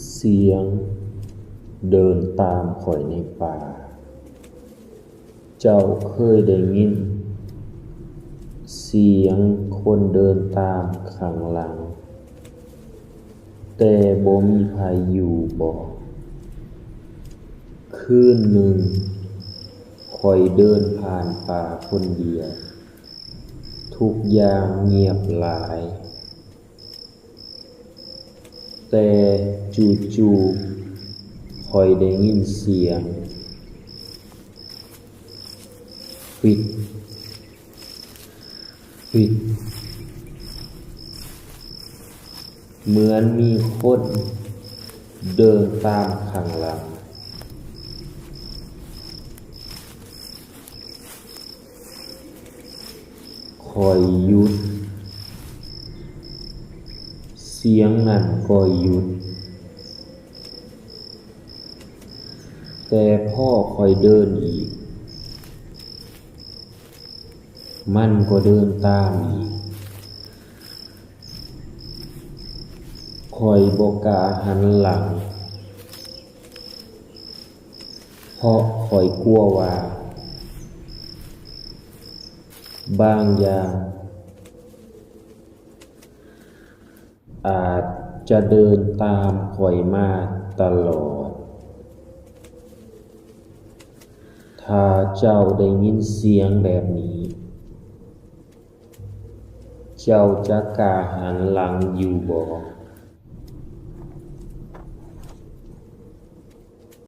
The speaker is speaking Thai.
เสียงเดินตามข้อยในป่า เจ้าเคยได้ยินเสียงคนเดินตามข้างหลัง แต่บ่มีไผอยู่บ่ คืนหนึ่งข้อยเดินผ่านป่าคนเดียว ทุกอย่างเงียบหลาย แต่จู่ๆข้อยได้ยินเสียงปิดเหมือนมีคนเดินตามข้างหลัง ข้อยหยุด เสียงนั้นก็หยุด แต่พอข้อยเดินอีก มันก็เดินตามอีก ข้อยบ่กล้าหันหลัง เพราะข้อยกลัวว่าบางอย่างอาจจะเดินตามข้อยมาตลอด ถ้าเจ้าได้ยินเสียงแบบนี้ เจ้าจะกล้าหันหลังอยู่บ่